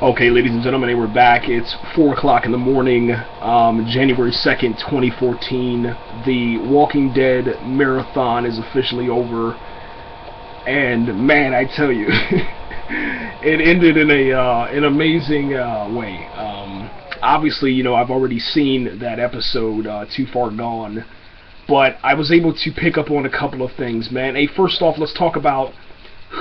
Okay, ladies and gentlemen, we're back. It's 4 o'clock in the morning, January 2nd, 2014. The Walking Dead marathon is officially over. And man, I tell you, it ended in an amazing way. Obviously, you know, I've already seen that episode, Too Far Gone. But I was able to pick up on a couple of things, man. Hey, first off, let's talk about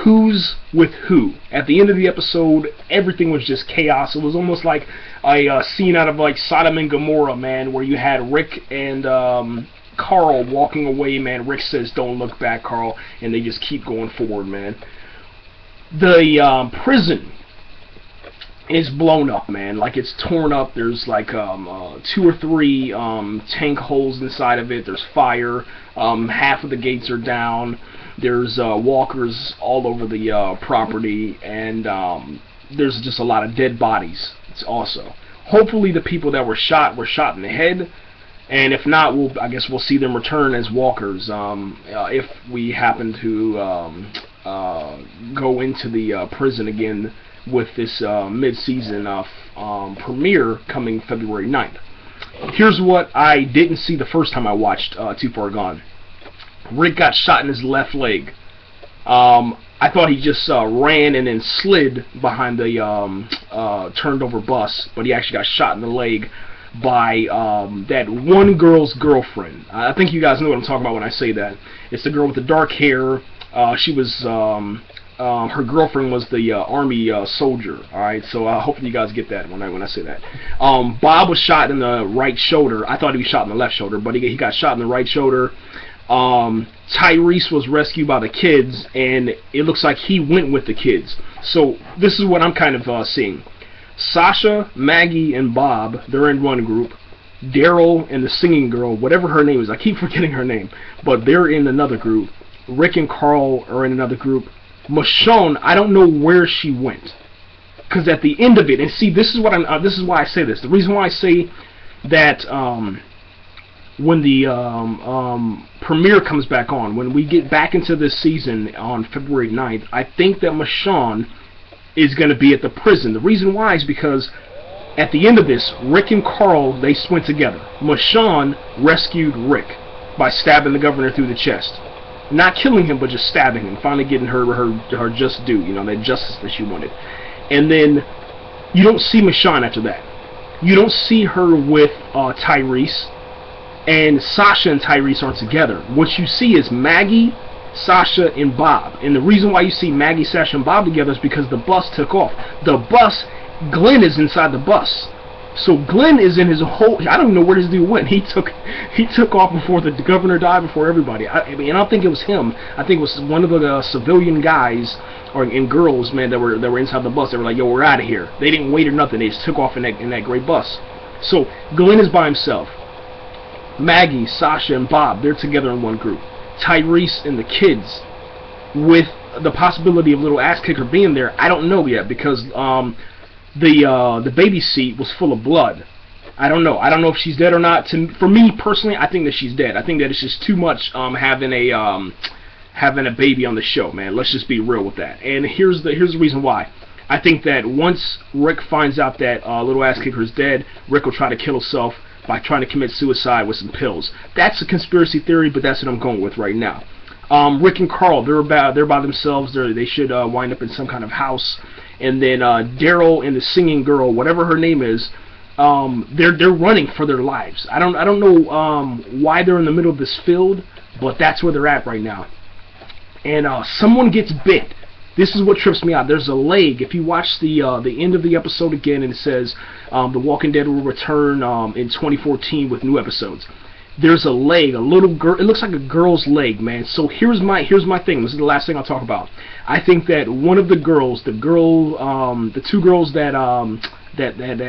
who's with who. At the end of the episode, everything was just chaos. It was almost like a scene out of like Sodom and Gomorrah, man, where you had Rick and Carl walking away, man. Rick says, "Don't look back, Carl," and they just keep going forward, man. The prison is blown up, man. Like, it's torn up. There's like 2 or 3 tank holes inside of it. There's fire. Half of the gates are down. There's walkers all over the property, and there's just a lot of dead bodies. It's also, hopefully the people that were shot in the head, and if not, I guess we'll see them return as walkers if we happen to go into the prison again with this mid-season premiere coming February 9th. Here's what I didn't see the first time I watched Too Far Gone. Rick got shot in his left leg. I thought he just ran and then slid behind the turned over bus, but he actually got shot in the leg by that one girl's girlfriend. I think you guys know what I'm talking about when I say that. It's the girl with the dark hair. She was her girlfriend was the army soldier. All right, so hopefully you guys get that when I say that. Bob was shot in the right shoulder. I thought he was shot in the left shoulder, but he got shot in the right shoulder. Tyrese was rescued by the kids, and it looks like he went with the kids. So this is what I'm kind of seeing. Sasha, Maggie, and Bob, they're in one group. Daryl and the singing girl, whatever her name is, I keep forgetting her name, but they're in another group. Rick and Carl are in another group. Michonne, I don't know where she went, because at the end of it, and see, this is what this is why I say this. The reason why I say that when the premiere comes back on, when we get back into this season on February 9th, I think that Michonne is going to be at the prison. The reason why is because at the end of this, Rick and Carl, they went together. Michonne rescued Rick by stabbing the governor through the chest. Not killing him, but just stabbing him, finally getting her just due, you know, that justice that she wanted. And then you don't see Michonne after that. You don't see her with Tyrese, and Sasha and Tyrese aren't together. What you see is Maggie, Sasha, and Bob. And the reason why you see Maggie, Sasha, and Bob together is because the bus took off. The bus, Glenn is inside the bus. So Glenn is in his whole, I don't even know where this dude went. He took off before the governor died, before everybody. I mean, I don't think it was him. I think it was one of the civilian guys and girls, man, that were inside the bus. They were like, "Yo, we're out of here." They didn't wait or nothing. They just took off in that great bus. So Glenn is by himself. Maggie, Sasha, and Bob, they're together in one group. Tyrese and the kids, with the possibility of little ass kicker being there, I don't know yet, because the baby seat was full of blood. I don't know. I don't know if she's dead or not. For me personally, I think that she's dead. I think that it's just too much having a baby on the show, man. Let's just be real with that. And here's the reason why. I think that once Rick finds out that little ass kicker is dead, Rick will try to kill himself by trying to commit suicide with some pills. That's a conspiracy theory, but that's what I'm going with right now. Rick and Carl, they're by themselves. They should wind up in some kind of house. And then Daryl and the singing girl, whatever her name is, they're running for their lives. I don't know why they're in the middle of this field, but that's where they're at right now. And someone gets bit. This is what trips me out. There's a leg. If you watch the end of the episode again, and it says The Walking Dead will return in 2014 with new episodes. There's a leg, a little girl. It looks like a girl's leg, man. So here's my thing. This is the last thing I'll talk about. I think that one of the girls, the 2 girls that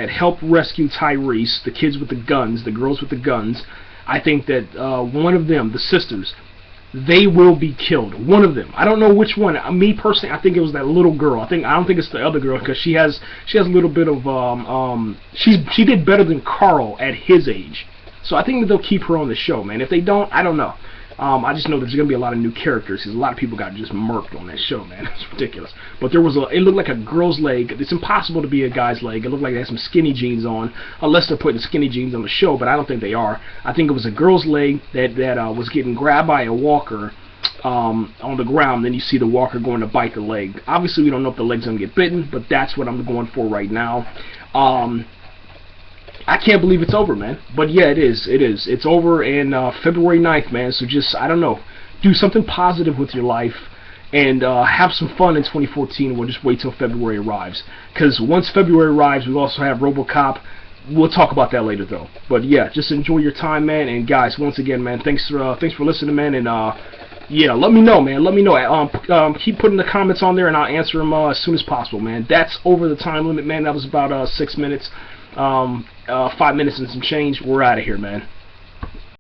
helped rescue Tyrese, the kids with the guns, the girls with the guns, I think that one of them, the sisters, they will be killed. One of them. I don't know which one. Me personally, I think it was that little girl. I don't think it's the other girl, because she has a little bit of she did better than Carl at his age. So I think that they'll keep her on the show, man. If they don't, I don't know. I just know there's going to be a lot of new characters because a lot of people got just murked on that show, man. It's ridiculous. But there was it looked like a girl's leg. It's impossible to be a guy's leg. It looked like they had some skinny jeans on, unless they're putting skinny jeans on the show, but I don't think they are. I think it was a girl's leg that was getting grabbed by a walker on the ground. Then you see the walker going to bite the leg. Obviously, we don't know if the leg's going to get bitten, but that's what I'm going for right now. I can't believe it's over, man. But yeah, it is. It's over in February 9th, man. So just, I don't know, do something positive with your life and have some fun in 2014. We'll just wait till February arrives. Because once February arrives, we also have RoboCop. We'll talk about that later, though. But yeah, just enjoy your time, man. And guys, once again, man, thanks for listening, man. And yeah, let me know, man. Let me know. Keep putting the comments on there, and I'll answer them as soon as possible, man. That's over the time limit, man. That was about 6 minutes. 5 minutes and some change. We're out of here, man.